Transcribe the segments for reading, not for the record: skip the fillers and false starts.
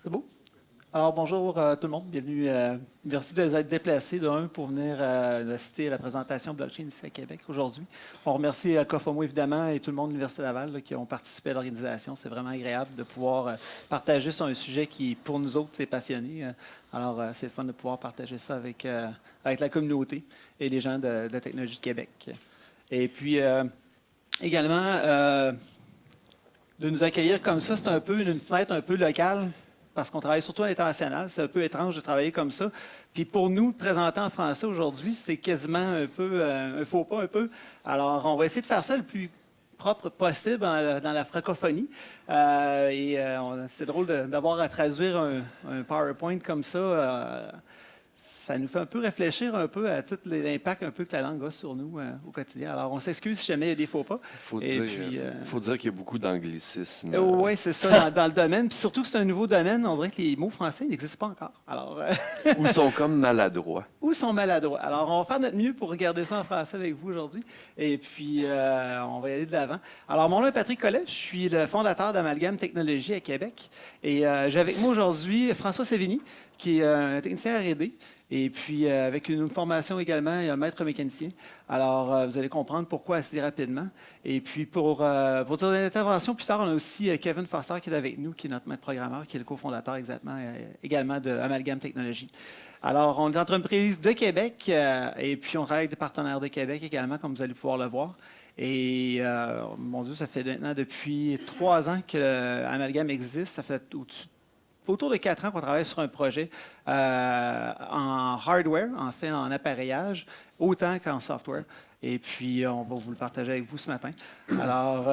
C'est beau? Alors, bonjour tout le monde. Bienvenue. Merci de vous être déplacés pour venir assister à la présentation blockchain ici à Québec aujourd'hui. On remercie Cofomo évidemment et tout le monde de l'Université Laval qui ont participé à l'organisation. C'est vraiment agréable de pouvoir partager sur un sujet qui, pour nous autres, c'est passionné. Alors, c'est le fun de pouvoir partager ça avec la communauté et les gens de la technologie de Québec. Et puis, également, de nous accueillir comme ça, c'est un peu une fenêtre un peu locale, parce qu'on travaille surtout à l'international. C'est un peu étrange de travailler comme ça. Puis pour nous, présenter en français aujourd'hui, c'est quasiment un peu un faux pas un peu. Alors, on va essayer de faire ça le plus propre possible dans la francophonie. C'est drôle d'avoir à traduire un PowerPoint comme ça. Ça nous fait un peu réfléchir un peu à tout l'impact un peu que la langue a sur nous au quotidien. Alors, on s'excuse si jamais il y a des faux pas. Il faut dire qu'il y a beaucoup d'anglicisme. Oui, c'est ça, dans le domaine. Puis surtout que c'est un nouveau domaine, on dirait que les mots français n'existent pas encore. Alors, Ou sont comme maladroits. Ou sont maladroits. Alors, on va faire notre mieux pour regarder ça en français avec vous aujourd'hui. Et puis, on va y aller de l'avant. Alors, mon nom est Patrick Collet. Je suis le fondateur d'Amalgame Technologies à Québec. Et j'ai avec moi aujourd'hui François Sévigny, qui est un technicien R&D. Et puis, avec une formation également, et un maître mécanicien. Alors, vous allez comprendre pourquoi assez rapidement. Et puis, pour dire l'intervention, plus tard, on a aussi Kevin Foster qui est avec nous, qui est notre maître programmeur, qui est le cofondateur également de Amalgame Technologies. Alors, on est une entreprise de Québec et puis on travaille avec des partenaires de Québec également, comme vous allez pouvoir le voir. Et, mon Dieu, ça fait maintenant depuis 3 ans que Amalgame existe. Ça fait autour de 4 ans qu'on travaille sur un projet en hardware, en fait en appareillage, autant qu'en software. Et puis, on va vous le partager avec vous ce matin. Alors,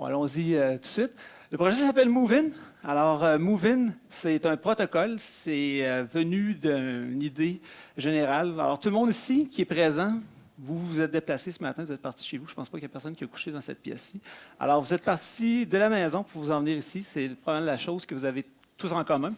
allons-y tout de suite. Le projet s'appelle Move-In. Alors, Move-In, c'est un protocole. C'est venu d'une idée générale. Alors, tout le monde ici qui est présent, vous vous êtes déplacé ce matin, vous êtes parti chez vous. Je ne pense pas qu'il y ait personne qui a couché dans cette pièce-ci. Alors, vous êtes parti de la maison pour vous en venir ici. C'est probablement la chose que vous avez tous en commun.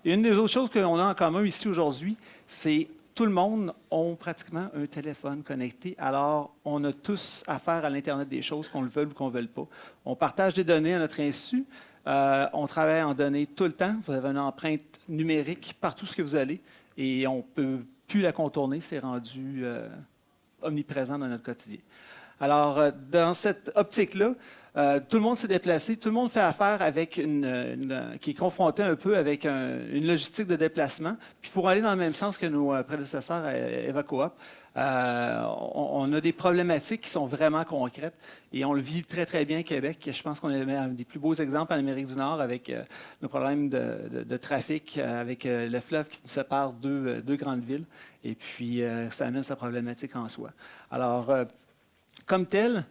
Et une des autres choses qu'on a en commun ici aujourd'hui, c'est tout le monde a pratiquement un téléphone connecté. Alors, on a tous affaire à l'Internet des choses, qu'on le veuille ou qu'on ne le veuille pas. On partage des données à notre insu. On travaille en données tout le temps. Vous avez une empreinte numérique partout ce que vous allez et on ne peut plus la contourner. C'est rendu omniprésent dans notre quotidien. Alors, dans cette optique-là, tout le monde s'est déplacé, tout le monde fait affaire avec qui est confronté un peu avec une logistique de déplacement. Puis pour aller dans le même sens que nos prédécesseurs à EvaCoop, on a des problématiques qui sont vraiment concrètes et on le vit très, très bien à Québec. Je pense qu'on est un des plus beaux exemples en Amérique du Nord avec nos problèmes de trafic, avec le fleuve qui nous sépare deux grandes villes. Et puis, ça amène sa problématique en soi. Alors, comme tel,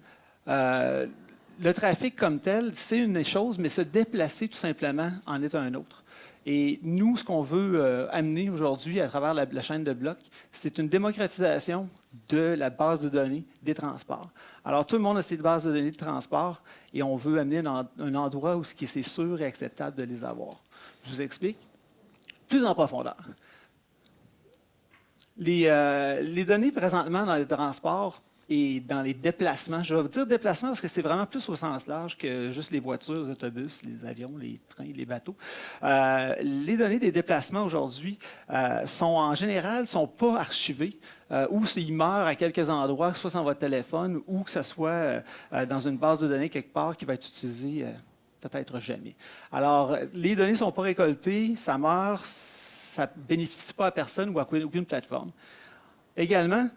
le trafic comme tel, c'est une chose, mais se déplacer tout simplement en est un autre. Et nous, ce qu'on veut amener aujourd'hui à travers la chaîne de blocs, c'est une démocratisation de la base de données des transports. Alors, tout le monde a ces bases de données de transport et on veut amener un endroit où c'est sûr et acceptable de les avoir. Je vous explique plus en profondeur. Les données présentement dans les transports et dans les déplacements, je vais vous dire déplacements parce que c'est vraiment plus au sens large que juste les voitures, les autobus, les avions, les trains, les bateaux. Les données des déplacements aujourd'hui en général, sont pas archivées ou ils meurent à quelques endroits, soit sur votre téléphone ou que ce soit dans une base de données quelque part qui va être utilisée peut-être jamais. Alors, les données ne sont pas récoltées, ça meurt, ça ne bénéficie pas à personne ou à aucune plateforme. Également,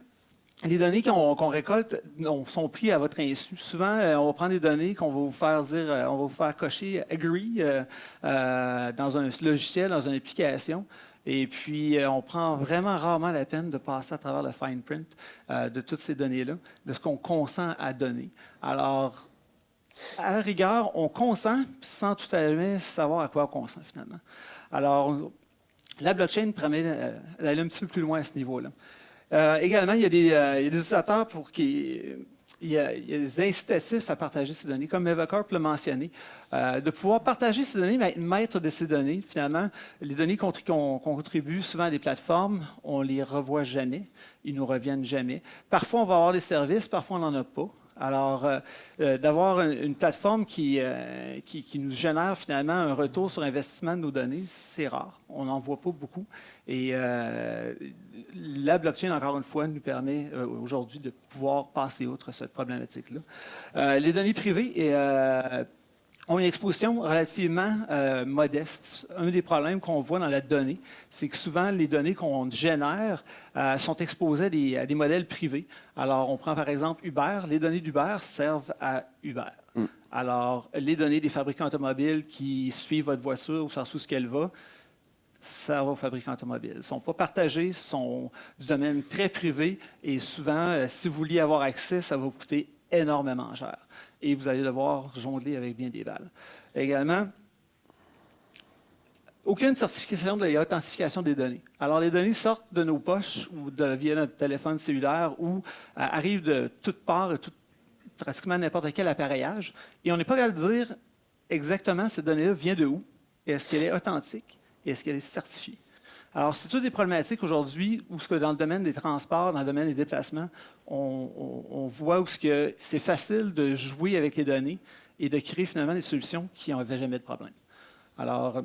les données qu'on récolte sont prises à votre insu. Souvent, on va prendre des données qu'on va vous faire dire, on va vous faire cocher « agree » dans un logiciel, dans une application. Et puis, on prend vraiment rarement la peine de passer à travers le fine print de toutes ces données-là, de ce qu'on consent à donner. Alors, à la rigueur, on consent sans tout à fait savoir à quoi on consent finalement. Alors, la blockchain permet d'aller un petit peu plus loin à ce niveau-là. Également, il y a des utilisateurs il y a des incitatifs à partager ces données, comme EvaCorp l'a mentionné, de pouvoir partager ces données, mais être maître de ces données. Finalement, les données qu'on contribue souvent à des plateformes, on ne les revoit jamais, ils ne nous reviennent jamais. Parfois, on va avoir des services, parfois on n'en a pas. Alors, d'avoir une plateforme qui nous génère finalement un retour sur investissement de nos données, c'est rare. On n'en voit pas beaucoup. Et la blockchain, encore une fois, nous permet aujourd'hui de pouvoir passer outre cette problématique-là. Les données privées ont une exposition relativement modeste. Un des problèmes qu'on voit dans la donnée, c'est que souvent, les données qu'on génère sont exposées à des modèles privés. Alors, on prend par exemple Uber. Les données d'Uber servent à Uber. Alors, les données des fabricants automobiles qui suivent votre voiture ou savent où ce qu'elle va, ça va aux fabricants automobiles. Ils ne sont pas partagés, sont du domaine très privé et souvent, si vous vouliez avoir accès, ça va vous coûter énormément cher. Et vous allez devoir jongler avec bien des balles. Également, aucune certification de l'authentification des données. Alors, les données sortent de nos poches ou via notre téléphone cellulaire ou arrivent de toutes parts et pratiquement n'importe quel appareillage. Et on n'est pas capable de dire exactement cette donnée-là vient de où, et est-ce qu'elle est authentique, et est-ce qu'elle est certifiée. Alors, c'est toutes des problématiques aujourd'hui où dans le domaine des transports, dans le domaine des déplacements, on voit où c'est facile de jouer avec les données et de créer finalement des solutions qui n'avaient jamais de problème. Alors,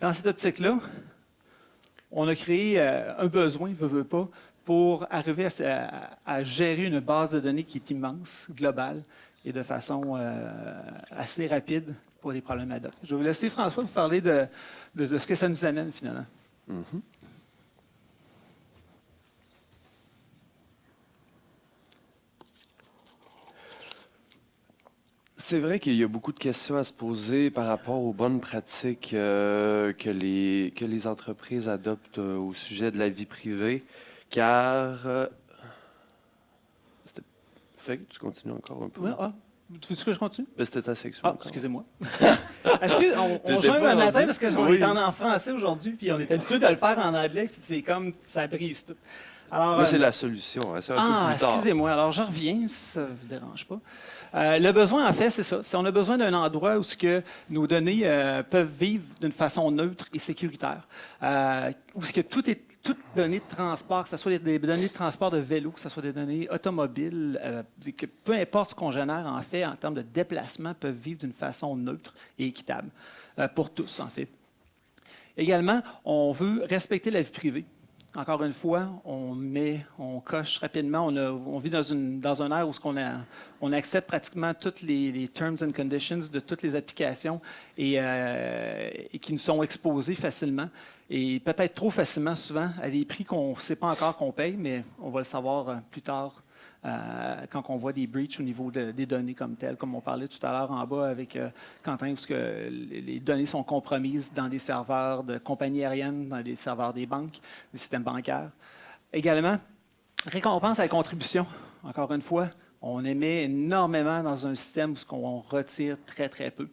dans cette optique-là, on a créé un besoin, veut pas, pour arriver à gérer une base de données qui est immense, globale, et de façon assez rapide pour les problèmes ad hoc. Je vais vous laisser François vous parler de ce que ça nous amène finalement. Mm-hmm. C'est vrai qu'il y a beaucoup de questions à se poser par rapport aux bonnes pratiques que les entreprises adoptent au sujet de la vie privée, car... Fait que tu continues encore un peu. Ouais, tu veux que je continue? Ben, c'était ta section. Ah, excusez-moi. Est-ce qu'on joue un matin parce qu'on est en français aujourd'hui, puis on est habitué de le faire en anglais, puis c'est comme ça brise tout. Alors, moi, c'est la solution. Hein, c'est un peu plus tard. Excusez-moi. Alors, je reviens, si ça ne vous dérange pas. Le besoin, en fait, c'est ça. On a besoin d'un endroit où nos données peuvent vivre d'une façon neutre et sécuritaire. Où toute donnée de transport, que ce soit des données de transport de vélo, que ce soit des données automobiles, que peu importe ce qu'on génère, en fait, en termes de déplacement, peuvent vivre d'une façon neutre et équitable. Pour tous, en fait. Également, on veut respecter la vie privée. Encore une fois, on coche rapidement. On vit dans un ère où on accepte pratiquement toutes les terms and conditions de toutes les applications et qui nous sont exposées facilement et peut-être trop facilement souvent à des prix qu'on ne sait pas encore qu'on paye, mais on va le savoir plus tard quand on voit des breaches au niveau des données comme telles, comme on parlait tout à l'heure en bas avec Quentin, parce que les données sont compromises dans des serveurs de compagnies aériennes, dans des serveurs des banques, des systèmes bancaires. Également, récompense à la contribution. Encore une fois, on émet énormément dans un système où on retire très, très peu.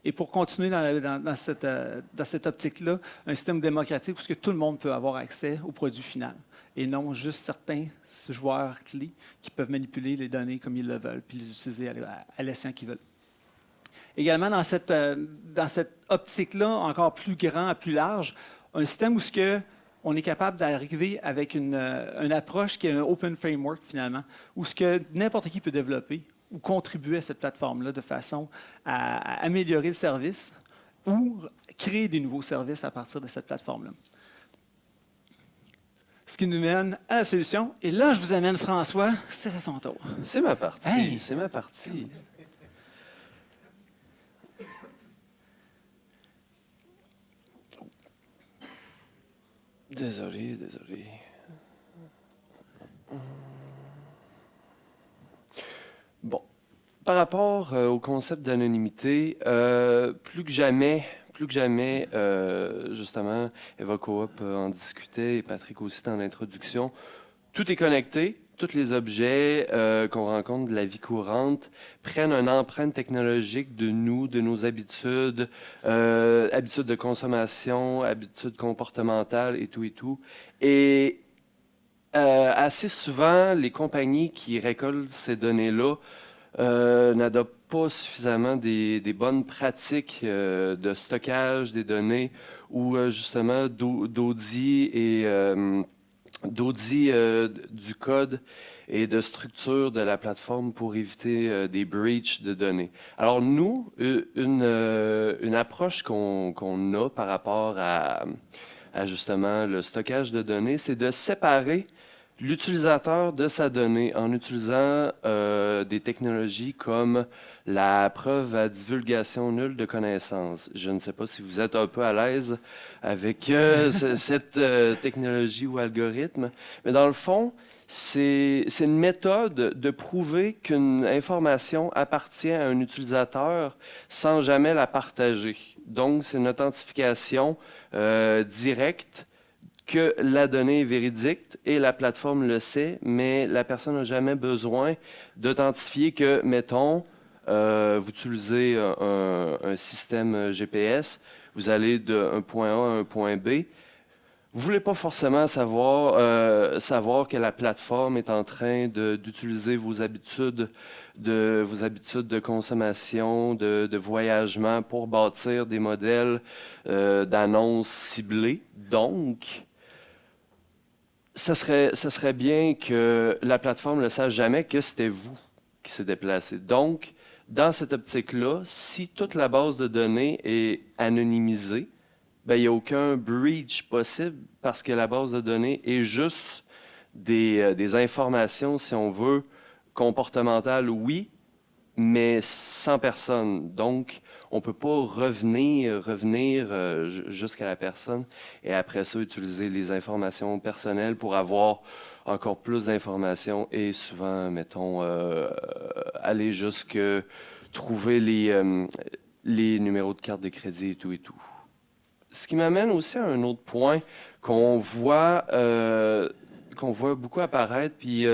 Et pour continuer dans cette optique-là, un système démocratique où tout le monde peut avoir accès au produit final et non juste certains joueurs clés qui peuvent manipuler les données comme ils le veulent puis les utiliser à l'escient qu'ils veulent. Également, dans cette optique-là, encore plus grand, plus large, un système où on est capable d'arriver avec une approche qui est un open framework finalement, où n'importe qui peut développer ou contribuer à cette plateforme-là de façon à améliorer le service ou créer des nouveaux services à partir de cette plateforme-là. Ce qui nous mène à la solution. Et là, je vous amène François, c'est à ton tour. C'est ma partie, hey. C'est ma partie. Désolé. Bon. Par rapport au concept d'anonymité, plus que jamais, justement, Eva Coop en discutait et Patrick aussi dans l'introduction, tout est connecté. Tous les objets qu'on rencontre de la vie courante prennent une empreinte technologique de nous, de nos habitudes, habitudes de consommation, habitudes comportementales et tout. Et assez souvent, les compagnies qui récoltent ces données-là n'adoptent pas suffisamment des bonnes pratiques de stockage des données ou justement d'audit et d'audit du code et de structure de la plateforme pour éviter des breaches de données. Alors nous, une approche qu'on a par rapport à justement le stockage de données, c'est de séparer l'utilisateur de sa donnée en utilisant des technologies comme la preuve à divulgation nulle de connaissances. Je ne sais pas si vous êtes un peu à l'aise avec cette technologie ou algorithme, mais dans le fond, c'est une méthode de prouver qu'une information appartient à un utilisateur sans jamais la partager. Donc, c'est une authentification directe que la donnée est véridique et la plateforme le sait, mais la personne n'a jamais besoin d'authentifier que, mettons, vous utilisez un système GPS, vous allez d'un point A à un point B. Vous voulez pas forcément savoir que la plateforme est en train d'utiliser vos habitudes de consommation, de voyagement pour bâtir des modèles d'annonces ciblées. Donc, ça serait bien que la plateforme ne sache jamais que c'était vous qui s'est déplacé. Donc, dans cette optique-là, si toute la base de données est anonymisée, ben, il n'y a aucun breach possible parce que la base de données est juste des informations, si on veut, comportementales, oui, mais sans personne. Donc, on ne peut pas revenir jusqu'à la personne et après ça, utiliser les informations personnelles pour avoir encore plus d'informations et souvent, mettons, aller jusque trouver les numéros de carte de crédit et tout et tout. Ce qui m'amène aussi à un autre point qu'on voit beaucoup apparaître, puis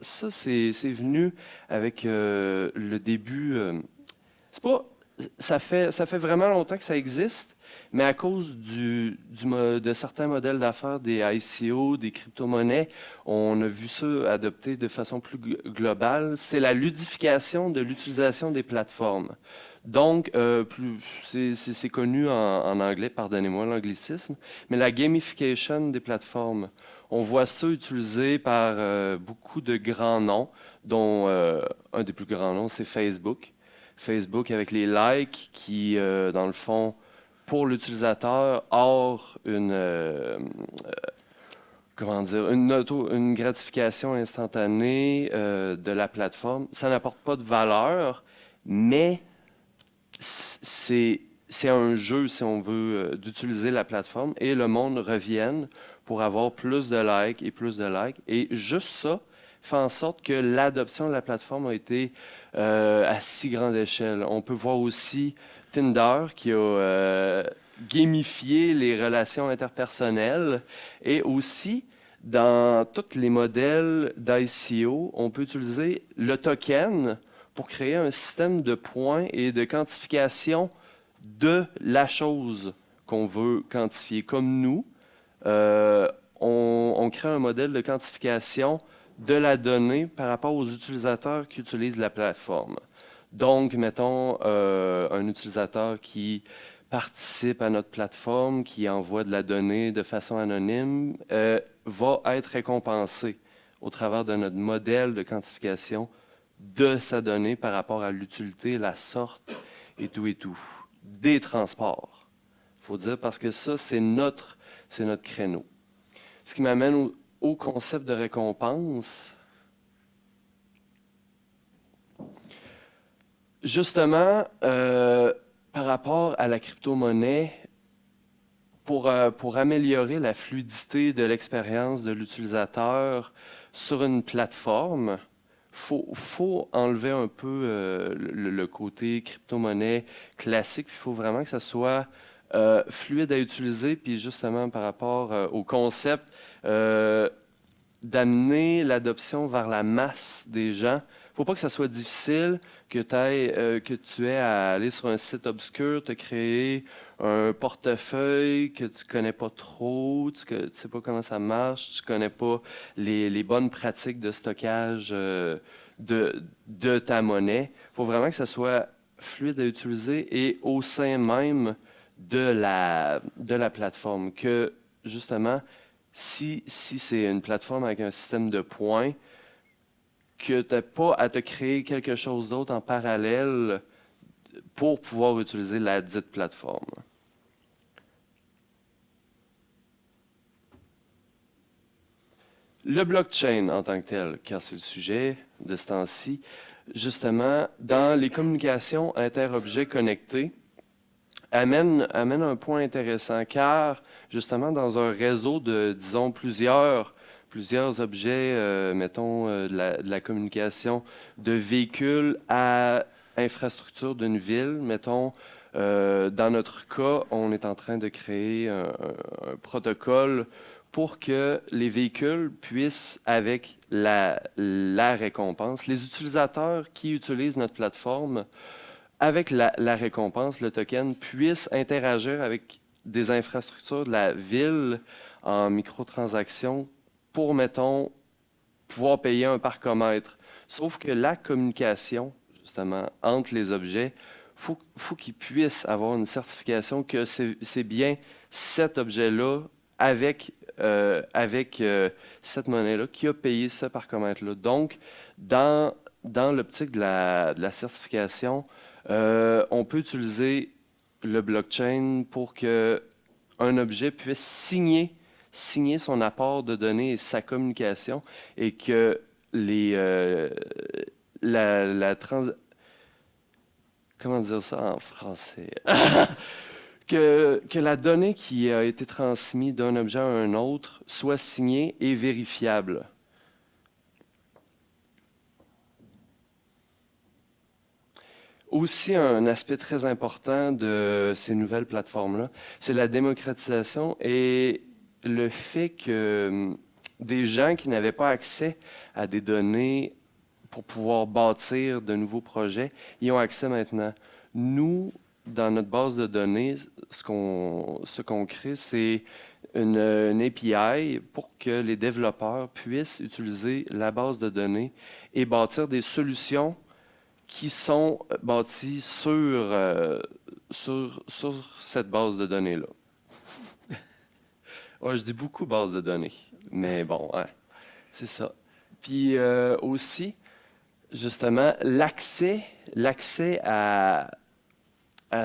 ça, c'est venu avec le début. C'est pas, ça fait vraiment longtemps que ça existe, mais à cause de certains modèles d'affaires, des ICO, des crypto-monnaies, on a vu ça adopté de façon plus globale. C'est la ludification de l'utilisation des plateformes. Donc, c'est connu en anglais, pardonnez-moi l'anglicisme, mais la gamification des plateformes. On voit ça utilisé par beaucoup de grands noms, dont un des plus grands noms, c'est Facebook. Facebook avec les likes qui, dans le fond, pour l'utilisateur, offre une gratification instantanée de la plateforme. Ça n'apporte pas de valeur, mais c'est un jeu, si on veut, d'utiliser la plateforme et le monde revienne pour avoir plus de likes et plus de likes. Et juste ça fait en sorte que l'adoption de la plateforme a été à si grande échelle. On peut voir aussi Tinder qui a gamifié les relations interpersonnelles et aussi dans tous les modèles d'ICO, on peut utiliser le token pour créer un système de points et de quantification de la chose qu'on veut quantifier. Comme nous, on crée un modèle de quantification de la donnée par rapport aux utilisateurs qui utilisent la plateforme. Donc, mettons, un utilisateur qui participe à notre plateforme, qui envoie de la donnée de façon anonyme, va être récompensé au travers de notre modèle de quantification de sa donnée par rapport à l'utilité, la sorte et tout et tout. Des transports, il faut dire, parce que ça, c'est notre créneau. Ce qui m'amène au concept de récompense. Justement, par rapport à la crypto-monnaie, pour améliorer la fluidité de l'expérience de l'utilisateur sur une plateforme, faut enlever un peu le côté crypto-monnaie classique. Il faut vraiment que ça soit fluide à utiliser. Puis justement, par rapport au concept d'amener l'adoption vers la masse des gens, faut pas que ça soit difficile, que tu aies à aller sur un site obscur, te créer un portefeuille que tu connais pas trop, tu sais pas comment ça marche, tu connais pas les bonnes pratiques de stockage de ta monnaie. Il faut vraiment que ça soit fluide à utiliser et au sein même de la plateforme, que justement, Si c'est une plateforme avec un système de points, que tu n'as pas à te créer quelque chose d'autre en parallèle pour pouvoir utiliser la dite plateforme. Le blockchain en tant que tel, car c'est le sujet de ce temps-ci, justement, dans les communications inter-objets connectés, amène un point intéressant, car justement, dans un réseau de, disons, plusieurs objets, mettons, de la communication de véhicules à infrastructure d'une ville, mettons, dans notre cas, on est en train de créer un protocole pour que les véhicules puissent, avec la récompense, les utilisateurs qui utilisent notre plateforme, avec la récompense, le token, puissent interagir avec des infrastructures de la ville en microtransactions pour, mettons, pouvoir payer un parcomètre. Sauf que la communication, justement, entre les objets, faut qu'ils puissent avoir une certification que c'est bien cet objet-là avec cette monnaie-là qui a payé ce parcomètre-là. Donc, dans l'optique de la certification, on peut utiliser le blockchain pour que un objet puisse signer son apport de données et sa communication et que comment dire ça en français? Que la donnée qui a été transmise d'un objet à un autre soit signée et vérifiable. Aussi, un aspect très important de ces nouvelles plateformes-là, c'est la démocratisation et le fait que des gens qui n'avaient pas accès à des données pour pouvoir bâtir de nouveaux projets, y ont accès maintenant. Nous, dans notre base de données, ce qu'on crée, c'est une API pour que les développeurs puissent utiliser la base de données et bâtir des solutions qui sont bâties sur cette base de données-là. Ouais, je dis beaucoup base de données, mais bon, ouais, c'est ça. Puis aussi, justement, l'accès à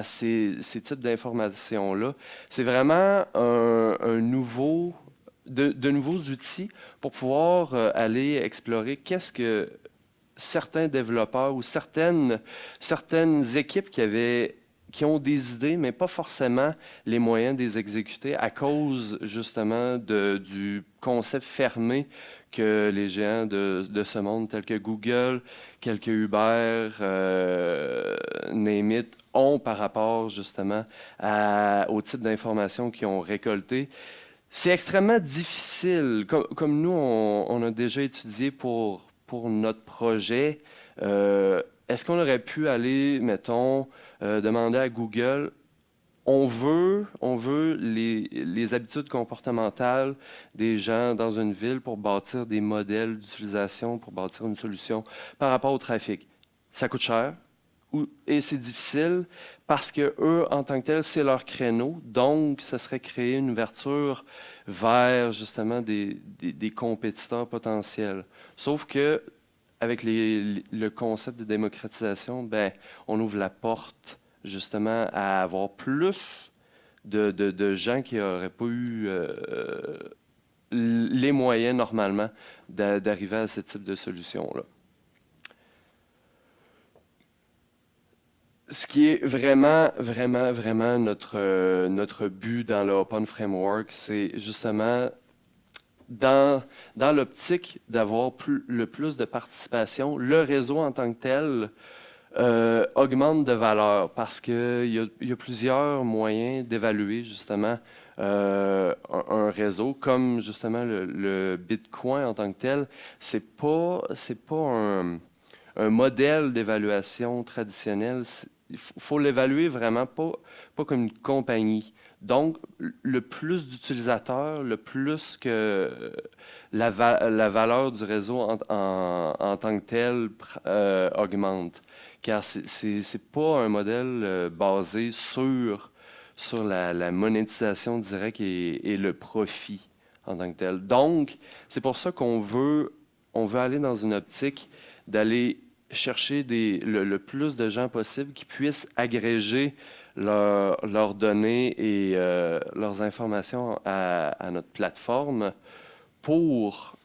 ces types d'informations-là, c'est vraiment de nouveaux outils pour pouvoir aller explorer qu'est-ce que certains développeurs ou certaines équipes qui ont des idées, mais pas forcément les moyens de les exécuter à cause justement du concept fermé que les géants de ce monde, tels que Google, tels que Uber, name it, ont par rapport justement au type d'informations qu'ils ont récoltées. C'est extrêmement difficile. Comme nous, on a déjà étudié pour notre projet, est-ce qu'on aurait pu aller, mettons, demander à Google, on veut les habitudes comportementales des gens dans une ville pour bâtir des modèles d'utilisation, pour bâtir une solution par rapport au trafic. Ça coûte cher et c'est difficile parce que eux, en tant que tels, c'est leur créneau. Donc, ça serait créer une ouverture vers justement des compétiteurs potentiels. Sauf que avec le concept de démocratisation, ben, on ouvre la porte justement à avoir plus de gens qui n'auraient pas eu les moyens normalement d'arriver à ce type de solution-là. Ce qui est vraiment notre but dans le Open Framework, c'est justement dans l'optique d'avoir le plus de participation, le réseau en tant que tel augmente de valeur parce qu'il y a plusieurs moyens d'évaluer justement un réseau, comme justement le Bitcoin en tant que tel. C'est pas un modèle d'évaluation traditionnel. Il faut l'évaluer vraiment pas comme une compagnie. Donc, le plus d'utilisateurs, le plus que la valeur du réseau en tant que tel augmente. Car c'est pas un modèle basé sur la monétisation directe et le profit en tant que tel. Donc, c'est pour ça on veut aller dans une optique d'aller chercher le plus de gens possible qui puissent agréger leurs données et leurs informations à notre plateforme pour,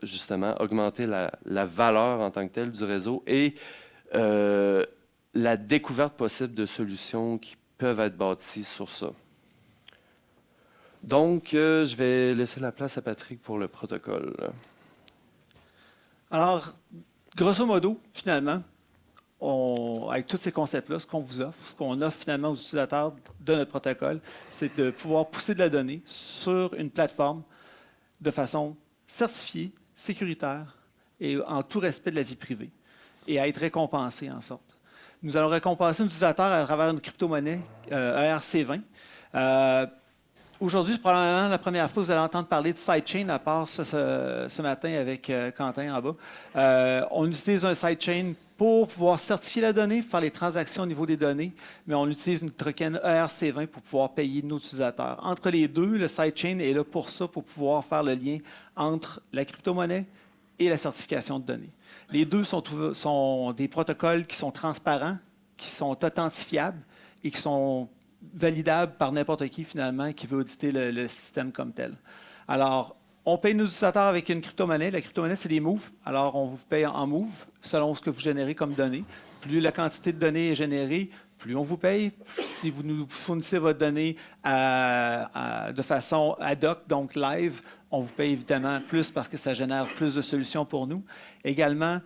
justement augmenter la valeur en tant que telle du réseau et la découverte possible de solutions qui peuvent être bâties sur ça. Donc, je vais laisser la place à Patrick pour le protocole. Alors, grosso modo, finalement, avec tous ces concepts-là, ce qu'on vous offre, ce qu'on offre finalement aux utilisateurs de notre protocole, c'est de pouvoir pousser de la donnée sur une plateforme de façon certifiée, sécuritaire et en tout respect de la vie privée et à être récompensé en sorte. Nous allons récompenser nos utilisateurs à travers une crypto-monnaie ERC20. Aujourd'hui, c'est probablement la première fois que vous allez entendre parler de sidechain, à part ce matin avec Quentin en bas. On utilise un sidechain pour pouvoir certifier la donnée, faire les transactions au niveau des données, mais on utilise une token ERC20 pour pouvoir payer nos utilisateurs. Entre les deux, le sidechain est là pour ça, pour pouvoir faire le lien entre la crypto-monnaie et la certification de données. Les deux sont des protocoles qui sont transparents, qui sont authentifiables et qui sont validable par n'importe qui, finalement, qui veut auditer le système comme tel. Alors, on paye nos utilisateurs avec une crypto-monnaie. La crypto-monnaie, c'est des moves. Alors, on vous paye en moves selon ce que vous générez comme données. Plus la quantité de données est générée, plus on vous paye. Si vous nous fournissez votre donnée de façon ad hoc, donc live, on vous paye évidemment plus parce que ça génère plus de solutions pour nous. Également,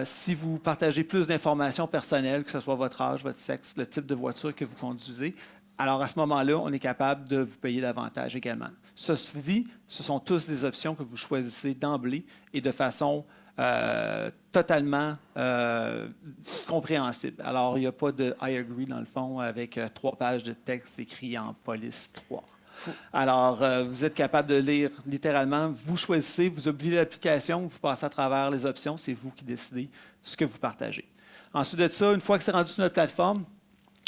si vous partagez plus d'informations personnelles, que ce soit votre âge, votre sexe, le type de voiture que vous conduisez, alors à ce moment-là, on est capable de vous payer davantage également. Ceci dit, ce sont tous des options que vous choisissez d'emblée et de façon totalement compréhensible. Alors, il n'y a pas de « I agree » dans le fond avec 3 pages de texte écrit en police 3. Alors, vous êtes capable de lire littéralement, vous choisissez, vous oubliez l'application, vous passez à travers les options, c'est vous qui décidez ce que vous partagez. Ensuite de ça, une fois que c'est rendu sur notre plateforme,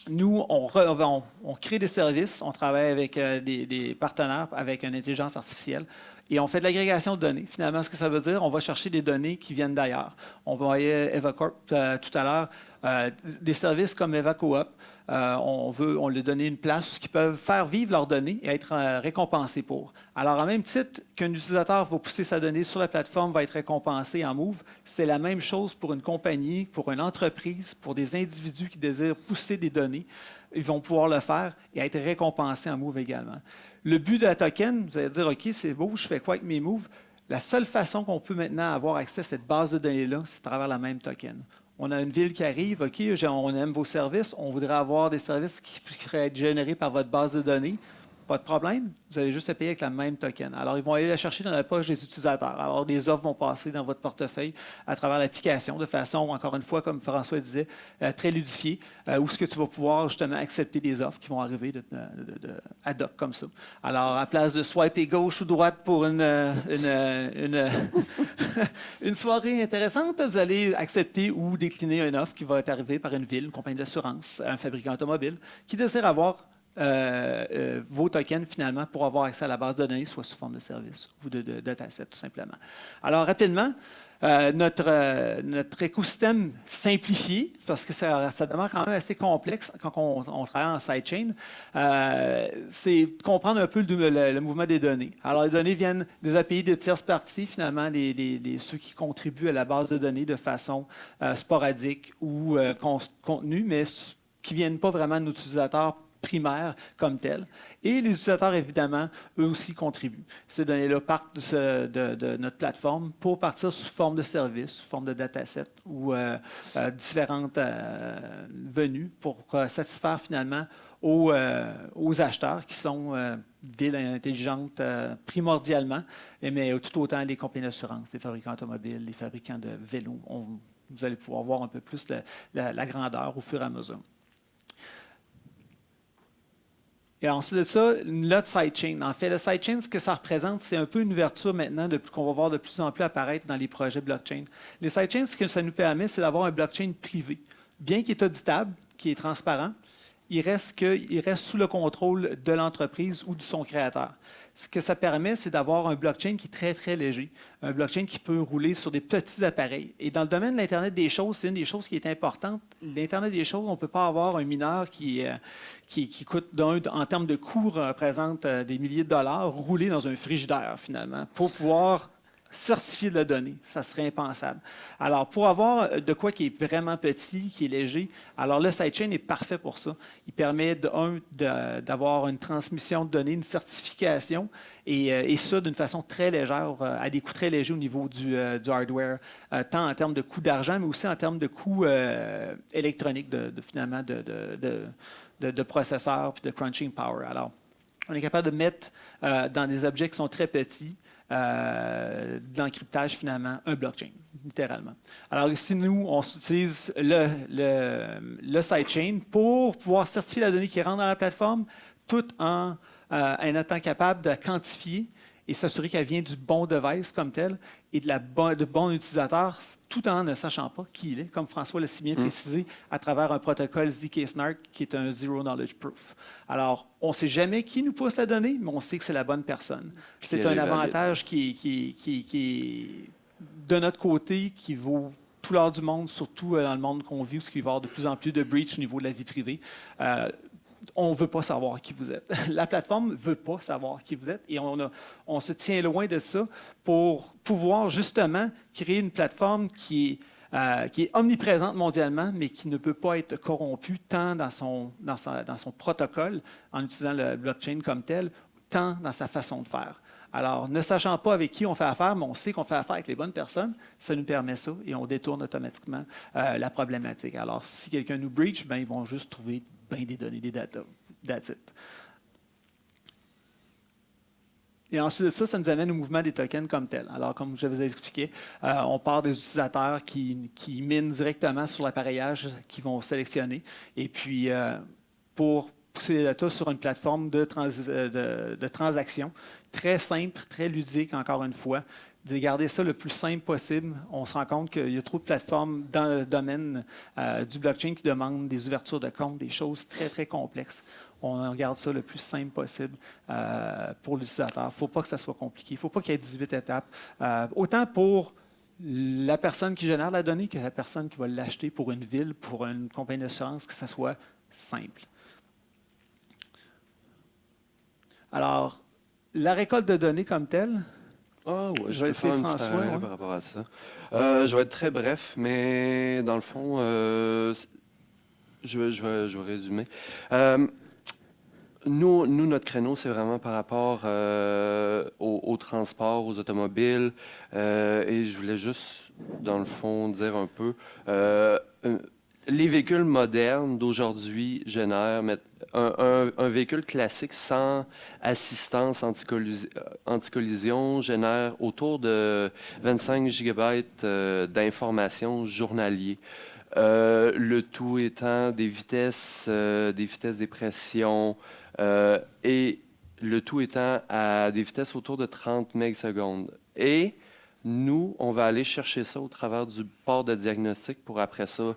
nous, on crée des services, on travaille avec des partenaires, avec une intelligence artificielle, et on fait de l'agrégation de données. Finalement, ce que ça veut dire, on va chercher des données qui viennent d'ailleurs. On voyait EvaCorp tout à l'heure, des services comme EvaCoop. On leur donner une place où ils peuvent faire vivre leurs données et être récompensés pour. Alors, en même titre qu'un utilisateur va pousser sa donnée sur la plateforme, va être récompensé en Move, c'est la même chose pour une compagnie, pour une entreprise, pour des individus qui désirent pousser des données. Ils vont pouvoir le faire et être récompensés en Move également. Le but de la token, vous allez dire, OK, c'est beau, je fais quoi avec mes Moves? La seule façon qu'on peut maintenant avoir accès à cette base de données-là, c'est à travers la même token. On a une ville qui arrive, OK, on aime vos services, on voudrait avoir des services qui pourraient être générés par votre base de données. Pas de problème, vous avez juste à payer avec la même token. Alors, ils vont aller la chercher dans la poche des utilisateurs. Alors, des offres vont passer dans votre portefeuille à travers l'application de façon, encore une fois, comme François disait, très ludifiée, où ce que tu vas pouvoir justement accepter des offres qui vont arriver ad hoc comme ça. Alors, à place de swiper gauche ou droite pour une soirée intéressante, vous allez accepter ou décliner une offre qui va être arrivée par une ville, une compagnie d'assurance, un fabricant automobile, qui désire avoir vos tokens, finalement, pour avoir accès à la base de données, soit sous forme de service ou de dataset, tout simplement. Alors, rapidement, notre écosystème simplifié, parce que ça demeure quand même assez complexe quand on travaille en sidechain, c'est comprendre un peu le mouvement des données. Alors, les données viennent des API de tierces parties, finalement, ceux qui contribuent à la base de données de façon sporadique ou contenue, mais qui ne viennent pas vraiment de nos utilisateurs primaire comme tel. Et les utilisateurs, évidemment, eux aussi contribuent. Ces données-là partent de notre plateforme pour partir sous forme de service, sous forme de dataset ou différentes venues pour satisfaire finalement aux acheteurs qui sont villes intelligentes primordialement, mais tout autant les compagnies d'assurance, les fabricants automobiles, les fabricants de vélos. Vous allez pouvoir voir un peu plus la grandeur au fur et à mesure. Et ensuite de ça, notre sidechain. En fait, le sidechain, ce que ça représente, c'est un peu une ouverture maintenant qu'on va voir de plus en plus apparaître dans les projets blockchain. Les sidechains, ce que ça nous permet, c'est d'avoir un blockchain privé, bien qu'il est auditable, qui est transparent, il reste sous le contrôle de l'entreprise ou de son créateur. Ce que ça permet, c'est d'avoir un blockchain qui est très, très léger, un blockchain qui peut rouler sur des petits appareils. Et dans le domaine de l'Internet des choses, c'est une des choses qui est importante. L'Internet des choses, on ne peut pas avoir un mineur qui coûte, en termes de coût, représente des milliers de dollars, rouler dans un frigidaire, finalement, pour pouvoir certifier de la donnée. Ça serait impensable. Alors, pour avoir de quoi qui est vraiment petit, qui est léger, alors le sidechain est parfait pour ça. Il permet, d'avoir une transmission de données, une certification, et ça d'une façon très légère, à des coûts très légers au niveau du hardware, tant en termes de coûts d'argent, mais aussi en termes de coûts électroniques, finalement, de processeurs et de crunching power. Alors, on est capable de mettre dans des objets qui sont très petits, de l'encryptage, finalement, un blockchain, littéralement. Alors ici, nous, on utilise le sidechain pour pouvoir certifier la donnée qui rentre dans la plateforme, tout en étant capable de la quantifier et s'assurer qu'elle vient du bon device comme tel et de bon utilisateur, tout en ne sachant pas qui il est, comme François l'a si bien précisé, à travers un protocole ZK-SNARK qui est un Zero Knowledge Proof. Alors, on ne sait jamais qui nous pousse la donnée, mais on sait que c'est la bonne personne. C'est un avantage qui est de notre côté, qui vaut tout l'or du monde, surtout dans le monde qu'on vit, où il va y avoir de plus en plus de breach au niveau de la vie privée. On ne veut pas savoir qui vous êtes. La plateforme ne veut pas savoir qui vous êtes et on se tient loin de ça pour pouvoir justement créer une plateforme qui est omniprésente mondialement, mais qui ne peut pas être corrompue tant dans son protocole, en utilisant le blockchain comme tel, tant dans sa façon de faire. Alors, ne sachant pas avec qui on fait affaire, mais on sait qu'on fait affaire avec les bonnes personnes, ça nous permet ça et on détourne automatiquement la problématique. Alors, si quelqu'un nous breach, ben, ils vont juste trouver des données, des data. That's it. Et ensuite de ça, ça nous amène au mouvement des tokens comme tel. Alors, comme je vous ai expliqué, on part des utilisateurs qui minent directement sur l'appareillage qu'ils vont sélectionner. Et puis, pour pousser les data sur une plateforme de transaction très simple, très ludique, encore une fois, de garder ça le plus simple possible. On se rend compte qu'il y a trop de plateformes dans le domaine du blockchain qui demandent des ouvertures de comptes, des choses très, très complexes. On regarde ça le plus simple possible pour l'utilisateur. Il ne faut pas que ça soit compliqué. Il ne faut pas qu'il y ait 18 étapes. Autant pour la personne qui génère la donnée que la personne qui va l'acheter pour une ville, pour une compagnie d'assurance, que ça soit simple. Alors, la récolte de données comme telle, je vais faire un petit parallèle par rapport à ça. Je vais être très bref, mais dans le fond, je vais résumer. Nous, notre créneau, c'est vraiment par rapport au transport, aux automobiles. Et je voulais juste, dans le fond, dire un peu... les véhicules modernes d'aujourd'hui génèrent un véhicule classique sans assistance anti-collision génère autour de 25 gigabytes d'informations journaliers. Le tout étant des vitesses des pressions et le tout étant à des vitesses autour de 30 megasecondes. Et nous, on va aller chercher ça au travers du port de diagnostic pour après ça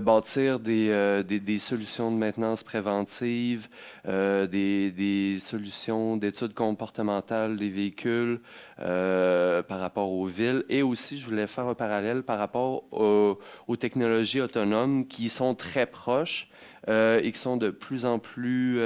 bâtir des solutions de maintenance préventive, des solutions d'études comportementales des véhicules par rapport aux villes. Et aussi, je voulais faire un parallèle par rapport aux technologies autonomes qui sont très proches et qui sont de plus en plus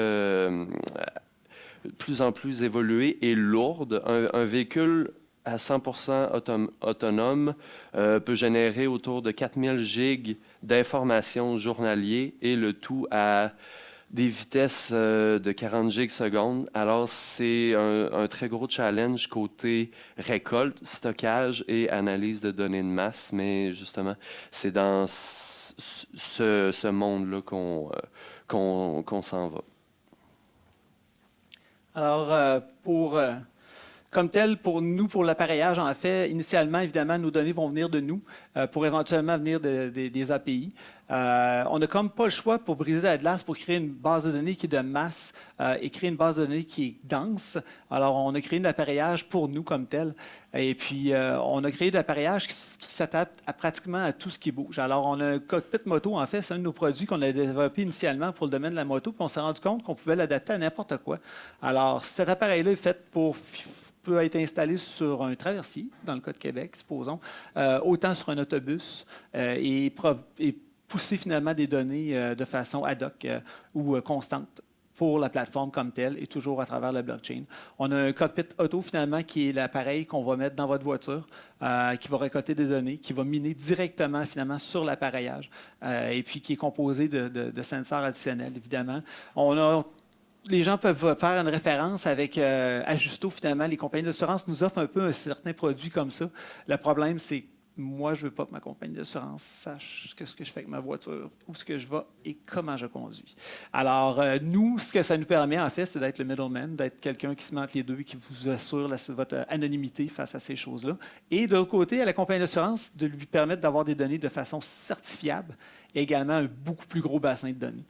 évoluées et lourdes. Un véhicule à 100% autonome peut générer autour de 4000 gigs d'informations journaliers et le tout à des vitesses de 40 gigs secondes. Alors, c'est un très gros challenge côté récolte, stockage et analyse de données de masse. Mais justement, c'est dans ce monde-là qu'on s'en va. Alors, comme tel, pour nous, pour l'appareillage, en fait, initialement, évidemment, nos données vont venir de nous pour éventuellement venir des API. On n'a comme pas le choix pour briser la glace, pour créer une base de données qui est de masse et créer une base de données qui est dense. Alors, on a créé un appareillage pour nous comme tel. Et puis, on a créé de l'appareillage qui s'adapte à pratiquement à tout ce qui bouge. Alors, on a un cockpit moto, en fait, c'est un de nos produits qu'on a développé initialement pour le domaine de la moto, puis on s'est rendu compte qu'on pouvait l'adapter à n'importe quoi. Alors, cet appareil-là est fait peut être installé sur un traversier, dans le cas de Québec, supposons, autant sur un autobus et pousser finalement des données de façon ad hoc ou constante pour la plateforme comme telle et toujours à travers la blockchain. On a un cockpit auto finalement qui est l'appareil qu'on va mettre dans votre voiture, qui va récolter des données, qui va miner directement finalement sur l'appareillage et puis qui est composé de sensors additionnels évidemment. Les gens peuvent faire une référence avec Ajusto, finalement. Les compagnies d'assurance nous offrent un peu un certain produit comme ça. Le problème, c'est que moi, je ne veux pas que ma compagnie d'assurance sache ce que je fais avec ma voiture, où ce que je vais et comment je conduis. Alors, nous, ce que ça nous permet, en fait, c'est d'être le middleman, d'être quelqu'un qui se met entre les deux et qui vous assure votre anonymité face à ces choses-là. Et de l'autre côté, à la compagnie d'assurance, de lui permettre d'avoir des données de façon certifiable et également un beaucoup plus gros bassin de données.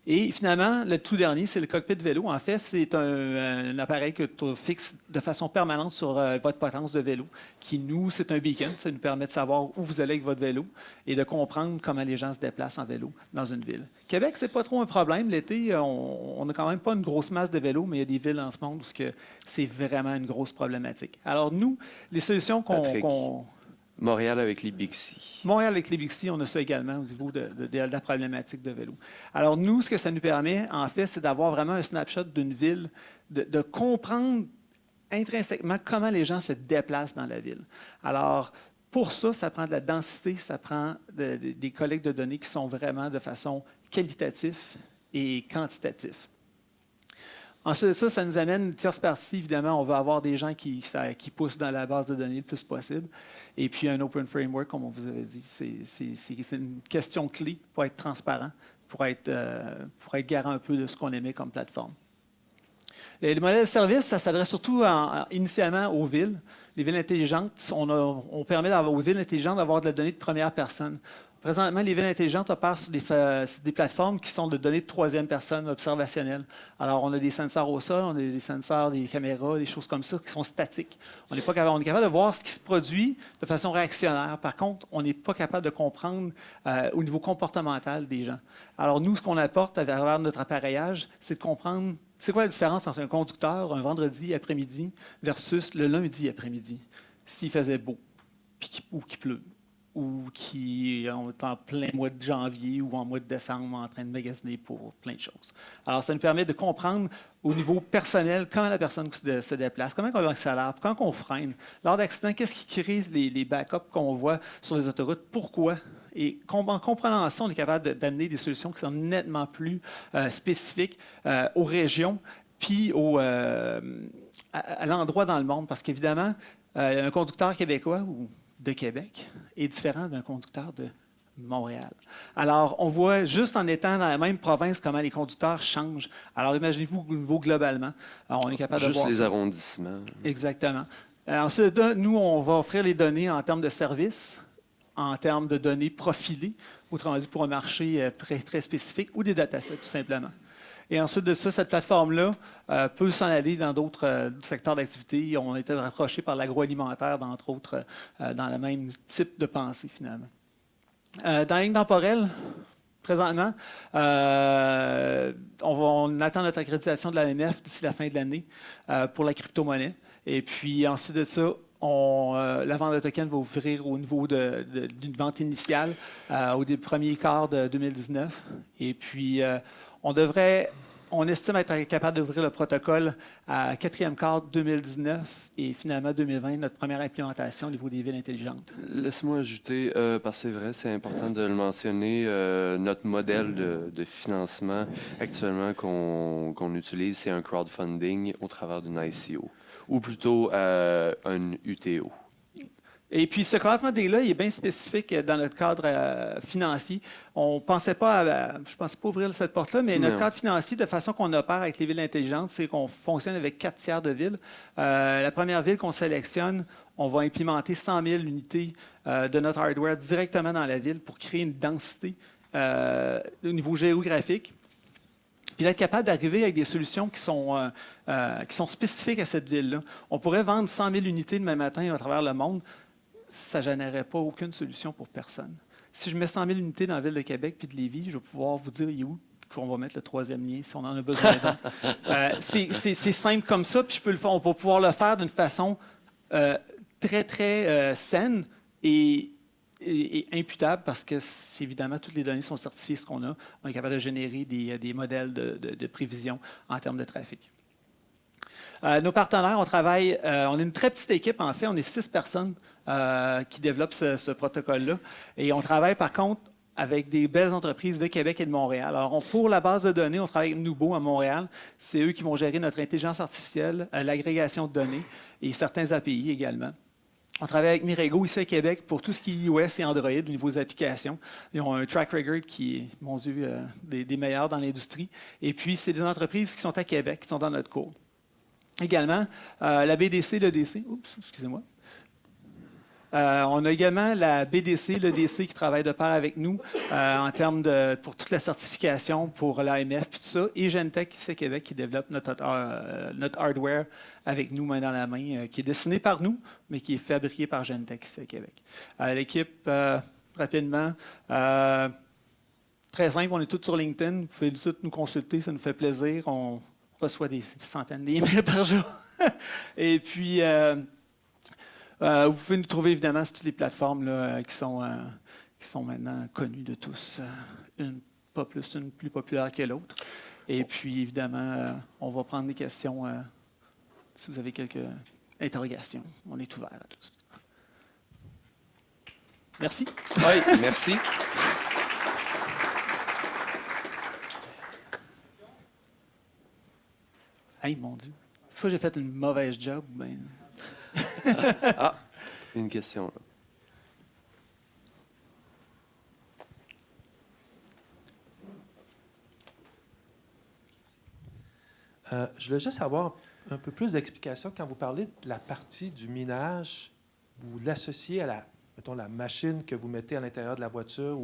Et finalement, le tout dernier, c'est le cockpit vélo. En fait, c'est un appareil que tu fixes de façon permanente sur votre potence de vélo, qui, nous, c'est un beacon. Ça nous permet de savoir où vous allez avec votre vélo et de comprendre comment les gens se déplacent en vélo dans une ville. Québec, c'est pas trop un problème. L'été, on n'a quand même pas une grosse masse de vélos, mais il y a des villes en ce monde où c'est vraiment une grosse problématique. Alors, nous, les solutions Montréal avec les Bixi. Montréal avec les Bixi, on a ça également au niveau de la problématique de vélo. Alors nous, ce que ça nous permet, en fait, c'est d'avoir vraiment un snapshot d'une ville, de comprendre intrinsèquement comment les gens se déplacent dans la ville. Alors, pour ça, ça prend de la densité, ça prend des collectes de données qui sont vraiment de façon qualitative et quantitative. Ensuite de ça, ça nous amène une tierce partie. Évidemment, on va avoir des gens qui poussent dans la base de données le plus possible. Et puis, un open framework, comme on vous avait dit, c'est une question clé pour être transparent, pour être garant un peu de ce qu'on émet comme plateforme. Les modèles de service, ça s'adresse surtout initialement aux villes. Les villes intelligentes, on permet aux villes intelligentes d'avoir de la donnée de première personne. Présentement, les villes intelligentes opèrent sur des plateformes qui sont de données de troisième personne observationnelles. Alors, on a des sensors au sol, on a des sensors, des caméras, des choses comme ça qui sont statiques. On est capable de voir ce qui se produit de façon réactionnaire. Par contre, on n'est pas capable de comprendre au niveau comportemental des gens. Alors, nous, ce qu'on apporte à travers notre appareillage, c'est de comprendre c'est quoi la différence entre un conducteur un vendredi après-midi versus le lundi après-midi, s'il faisait beau ou qu'il pleut, ou qui est en plein mois de janvier ou en mois de décembre en train de magasiner pour plein de choses. Alors, ça nous permet de comprendre au niveau personnel comment la personne se déplace, comment on accélère, quand on freine. Lors d'accidents, qu'est-ce qui crée les backups qu'on voit sur les autoroutes, pourquoi? Et en comprenant ça, on est capable d'amener des solutions qui sont nettement plus spécifiques aux régions puis à l'endroit dans le monde. Parce qu'évidemment, un conducteur québécois ou de Québec est différent d'un conducteur de Montréal. Alors, on voit juste en étant dans la même province comment les conducteurs changent. Alors, imaginez-vous au niveau globalement. Alors, on est capable de voir juste les ça. arrondissements. Exactement. Ensuite, nous, on va offrir les données en termes de services, en termes de données profilées, autrement dit pour un marché très, très spécifique, ou des datasets, tout simplement. Et ensuite de ça, cette plateforme-là peut s'en aller dans d'autres secteurs d'activité. On a été rapprochés par l'agroalimentaire, entre autres, dans le même type de pensée, finalement. Dans la ligne temporelle, présentement, on attend notre accréditation de l'AMF d'ici la fin de l'année pour la crypto-monnaie. Et puis, ensuite de ça, la vente de tokens va ouvrir au niveau d'une vente initiale au premier quart de 2019. Et puis, on estime être capable d'ouvrir le protocole à quatrième quart 2019 et finalement 2020, notre première implémentation au niveau des villes intelligentes. Laisse-moi ajouter, parce que c'est vrai, c'est important de le mentionner, notre modèle de financement actuellement qu'on utilise, c'est un crowdfunding au travers d'une ICO, ou plutôt un UTO. Et puis, ce crowdfunding là il est bien spécifique dans notre cadre financier. On pensait pas je ne pensais pas ouvrir cette porte-là, mais notre Non. cadre financier, de façon qu'on opère avec les villes intelligentes, c'est qu'on fonctionne avec 4 tiers de villes. La première ville qu'on sélectionne, on va implémenter 100 000 unités de notre hardware directement dans la ville pour créer une densité au niveau géographique. Puis d'être capable d'arriver avec des solutions qui sont spécifiques à cette ville-là. On pourrait vendre 100 000 unités demain matin à travers le monde. Ça ne générerait pas aucune solution pour personne. Si je mets 100 000 unités dans la ville de Québec puis de Lévis, je vais pouvoir vous dire où qu'on va mettre le troisième lien si on en a besoin d'un. C'est simple comme ça, puis on va pouvoir le faire d'une façon très, très saine et imputable parce que, évidemment, toutes les données sont certifiées, ce qu'on a. On est capable de générer des modèles de prévision en termes de trafic. Nos partenaires, on est une très petite équipe, en fait, on est 6 personnes qui développent ce protocole-là. Et on travaille, par contre, avec des belles entreprises de Québec et de Montréal. Alors, pour la base de données, on travaille avec Nubo à Montréal. C'est eux qui vont gérer notre intelligence artificielle, l'agrégation de données et certains API également. On travaille avec Mirego ici à Québec pour tout ce qui est iOS et Android au niveau des applications. Ils ont un track record qui est, mon Dieu, des meilleurs dans l'industrie. Et puis, c'est des entreprises qui sont à Québec, qui sont dans notre cours. Également, la BDC, l'EDC. Oups, excusez-moi. On a également la BDC, l'EDC qui travaille de pair avec nous en termes pour toute la certification pour l'AMF et tout ça. Et Gentech ici à Québec qui développe notre hardware avec nous main dans la main, qui est dessiné par nous, mais qui est fabriqué par Gentech ici à Québec. L'équipe, rapidement, très simple, on est tous sur LinkedIn. Vous pouvez tous nous consulter, ça nous fait plaisir. On reçoit des centaines d'emails par jour. Et puis, vous pouvez nous trouver évidemment sur toutes les plateformes là, qui sont maintenant connues de tous. Une plus populaire que l'autre. Et puis, évidemment, on va prendre des questions si vous avez quelques interrogations. On est ouvert à tous. Merci. Oui, merci. Hey, mon Dieu. Soit j'ai fait une mauvaise job, ou bien... Ah, une question. Là. Je voulais juste avoir un peu plus d'explications quand vous parlez de la partie du minage. Vous l'associez à la machine que vous mettez à l'intérieur de la voiture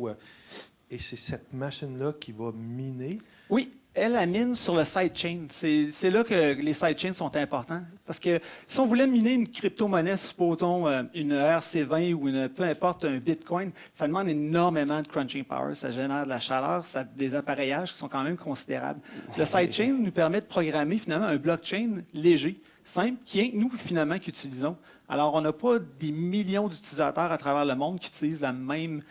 et c'est cette machine-là qui va miner. Oui, elle mine sur le sidechain. C'est là que les sidechains sont importants. Parce que si on voulait miner une crypto-monnaie, supposons une ERC20 ou peu importe, un Bitcoin, ça demande énormément de crunching power. Ça génère de la chaleur, ça a des appareillages qui sont quand même considérables. Le sidechain nous permet de programmer finalement un blockchain léger, simple, qui est nous finalement qui utilisons. Alors, on n'a pas des millions d'utilisateurs à travers le monde qui utilisent la même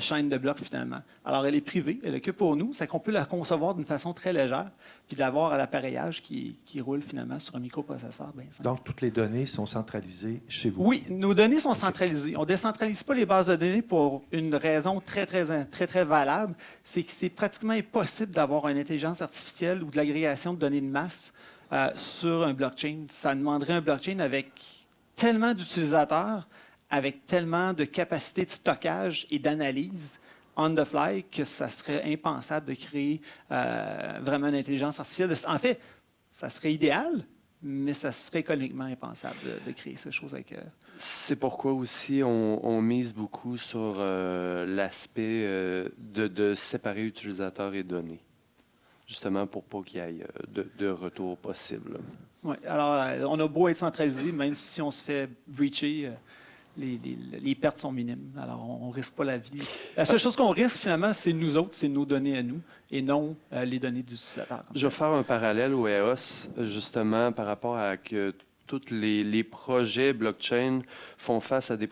chaîne de blocs finalement. Alors, elle est privée, elle est que pour nous, c'est qu'on peut la concevoir d'une façon très légère, puis d'avoir à l'appareillage qui roule finalement sur un microprocesseur bien simple. Donc, toutes les données sont centralisées chez vous. Oui, nos données sont centralisées. On ne décentralise pas les bases de données pour une raison très, très, très, très valable. C'est que c'est pratiquement impossible d'avoir une intelligence artificielle ou de l'agrégation de données de masse sur un blockchain. Ça demanderait un blockchain avec tellement d'utilisateurs, avec tellement de capacités de stockage et d'analyse on the fly que ça serait impensable de créer vraiment une intelligence artificielle. En fait, ça serait idéal, mais ça serait économiquement impensable de créer ces choses avec... C'est pourquoi aussi on mise beaucoup sur l'aspect de séparer utilisateurs et données, justement pour pas qu'il y ait de retour possible. Oui, alors on a beau être centralisé, même si on se fait breacher, les pertes sont minimes. Alors on ne risque pas la vie. La seule chose qu'on risque finalement, c'est nous autres, c'est nos données à nous et non les données des utilisateurs. Je vais faire un parallèle au EOS, justement, par rapport à que tous les projets blockchain font face à des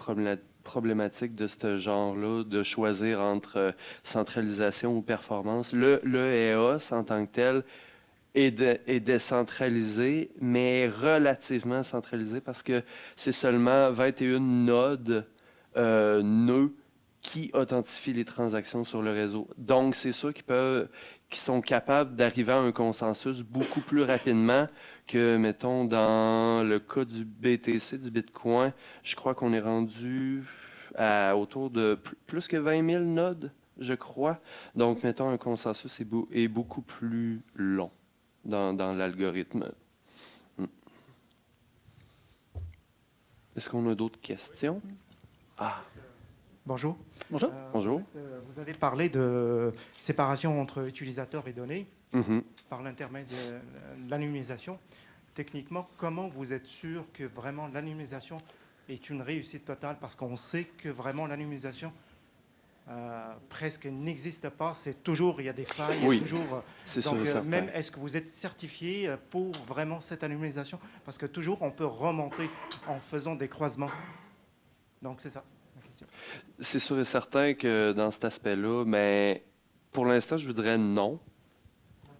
problématiques de ce genre-là, de choisir entre centralisation ou performance. Le EOS, en tant que tel, est décentralisé, mais relativement centralisé parce que c'est seulement 21 nodes nœuds qui authentifient les transactions sur le réseau. Donc, c'est sûr qui sont capables d'arriver à un consensus beaucoup plus rapidement que, mettons, dans le cas du BTC, du Bitcoin, je crois qu'on est rendu autour de plus que 20 000 nodes, je crois. Donc, mettons, un consensus est beaucoup plus long dans l'algorithme. Est-ce qu'on a d'autres questions? Ah, Bonjour. Bonjour. bonjour. Vous avez parlé de séparation entre utilisateurs et données Mhm. par l'intermédiaire de l'anonymisation. Techniquement, comment vous êtes sûr que vraiment l'anonymisation est une réussite totale? Parce qu'on sait que vraiment l'anonymisation presque n'existe pas. C'est toujours, il y a des failles. Oui, il y a toujours, c'est donc, sûr et certain. même, est-ce que vous êtes certifié pour vraiment cette anonymisation? Parce que toujours, on peut remonter en faisant des croisements. Donc, c'est ça la question. C'est sûr et certain que dans cet aspect-là, mais pour l'instant, je voudrais non,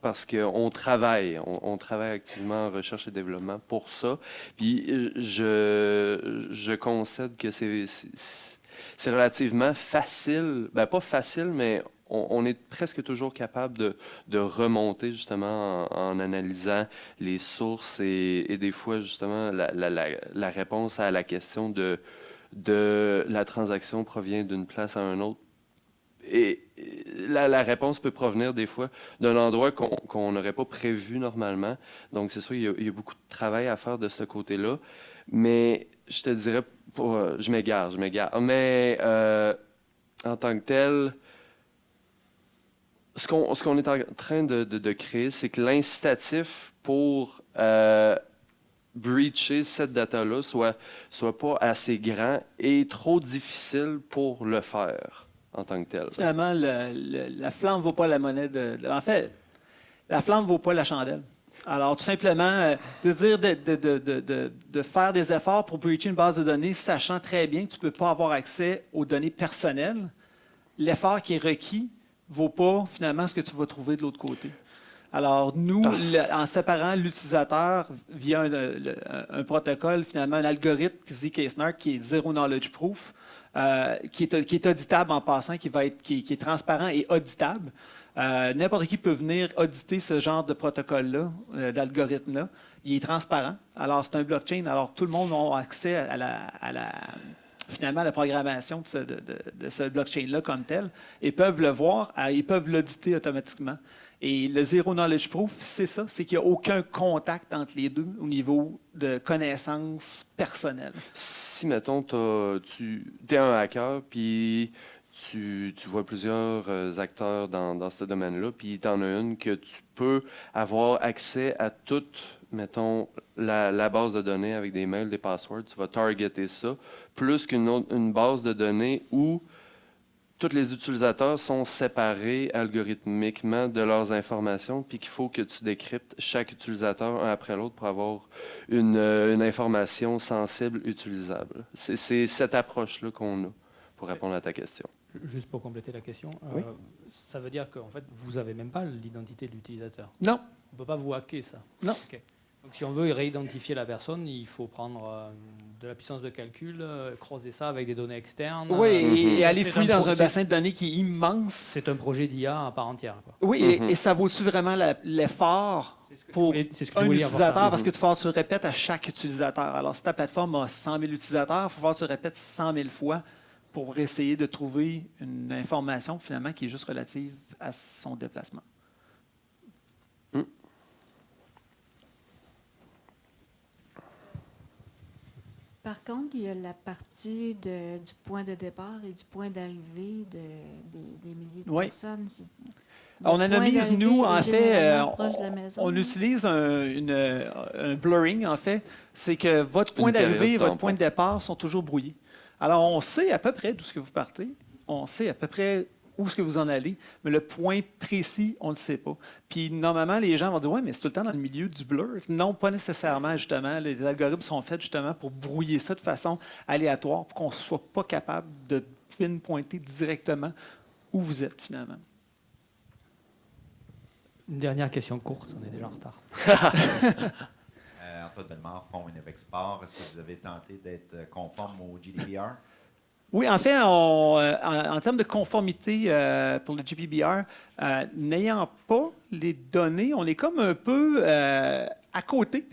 parce qu'on travaille, on travaille activement en recherche et développement pour ça. Puis je concède que c'est relativement facile, ben pas facile, mais on est presque toujours capable de remonter justement en analysant les sources et des fois justement la réponse à la question de la transaction provient d'une place à un autre. Et la réponse peut provenir des fois d'un endroit qu'on n'aurait pas prévu normalement. Donc, c'est sûr, il y a beaucoup de travail à faire de ce côté-là. Mais je te dirais, je m'égare. Mais en tant que tel, ce qu'on est en train de créer, c'est que l'incitatif pour breacher cette data-là soit pas assez grand et trop difficile pour le faire en tant que tel. Finalement, la flamme ne vaut pas la monnaie en fait, la flamme ne vaut pas la chandelle. Alors, tout simplement, de dire de faire des efforts pour breacher une base de données, sachant très bien que tu ne peux pas avoir accès aux données personnelles, l'effort qui est requis ne vaut pas finalement ce que tu vas trouver de l'autre côté. Alors, nous, en séparant l'utilisateur via un protocole, finalement, un algorithme zk-SNARK qui est Zero Knowledge Proof, qui est auditable en passant, qui est transparent et auditable. N'importe qui peut venir auditer ce genre de protocole-là, d'algorithme-là. Il est transparent. Alors, c'est un blockchain. Alors, tout le monde a accès finalement, la programmation de ce blockchain-là comme tel et peuvent le voir, ils peuvent l'auditer automatiquement. Et le Zero Knowledge Proof, c'est ça, c'est qu'il n'y a aucun contact entre les deux au niveau de connaissances personnelles. Si, mettons, tu es un hacker, puis tu vois plusieurs acteurs dans ce domaine-là, puis tu en as une que tu peux avoir accès à toute, mettons, la base de données avec des mails, des passwords, tu vas targeter ça, plus une base de données où tous les utilisateurs sont séparés algorithmiquement de leurs informations, puis qu'il faut que tu décryptes chaque utilisateur un après l'autre pour avoir une information sensible utilisable. C'est cette approche-là qu'on a pour répondre à ta question. Juste pour compléter la question, Oui. ça veut dire qu'en fait, vous n'avez même pas l'identité de l'utilisateur. Non, On ne peut pas vous hacker ça. non. Ok. Donc, si on veut réidentifier la personne, il faut prendre de la puissance de calcul, creuser ça avec des données externes. Oui, et aller C'est fouiller dans un c'est- bassin de données qui est immense. C'est un projet d'IA à part entière, quoi. Oui, et ça vaut-tu vraiment l'effort pour C'est ce que je un voulais dire par ça. utilisateur? Parce que tu le répètes à chaque utilisateur. Alors, si ta plateforme a 100 000 utilisateurs, il faut voir que tu le répètes 100 000 fois pour essayer de trouver une information, finalement, qui est juste relative à son déplacement. Par contre, il y a la partie du point de départ et du point d'arrivée des milliers de Oui. personnes. On analyse, nous, en fait, on on utilise un blurring, en fait. C'est que votre point Une période d'arrivée et votre tampon. point de départ sont toujours brouillés. Alors, on sait à peu près d'où ce que vous partez. On sait à peu près où est-ce que vous en allez, mais le point précis, on ne le sait pas. Puis, normalement, les gens vont dire « Ouais, mais c'est tout le temps dans le milieu du blur. » Non, pas nécessairement, justement. Les algorithmes sont faits, justement, pour brouiller ça de façon aléatoire, pour qu'on ne soit pas capable de pinpointer directement où vous êtes, finalement. Une dernière question courte, on est déjà en retard. Antoine Bellemare, Fonds Innovexport. Est-ce que vous avez tenté d'être conforme au GDPR? Oui, en fait, en termes de conformité pour le GDPR, n'ayant pas les données, on est comme un peu à côté.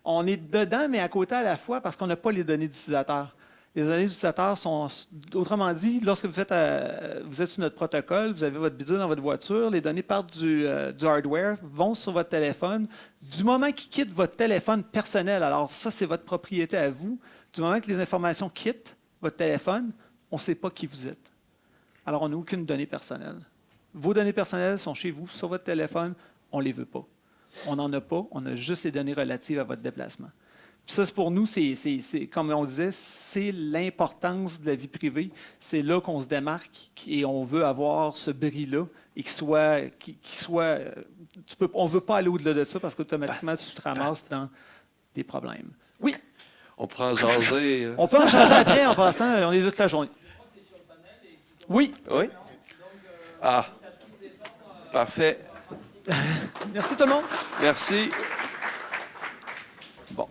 On est dedans, mais à côté à la fois parce qu'on n'a pas les données d'utilisateurs. Les données d'utilisateurs sont, autrement dit, lorsque vous êtes sur notre protocole, vous avez votre bidule dans votre voiture, les données partent du hardware, vont sur votre téléphone. Du moment qu'ils quittent votre téléphone personnel, alors ça, c'est votre propriété à vous, du moment que les informations quittent votre téléphone, on ne sait pas qui vous êtes. Alors, on n'a aucune donnée personnelle. Vos données personnelles sont chez vous, sur votre téléphone, on ne les veut pas. On n'en a pas, on a juste les données relatives à votre déplacement. Puis ça, pour nous, c'est, comme on disait, c'est l'importance de la vie privée. C'est là qu'on se démarque et on veut avoir ce bris-là et on ne veut pas aller au-delà de ça parce qu'automatiquement, tu te ramasses dans des problèmes. Oui? On prend en jaser. On peut en changer après en passant, on est là toute la journée. Oui. Oui? Ah. Parfait. Merci tout le monde. Merci. Bon.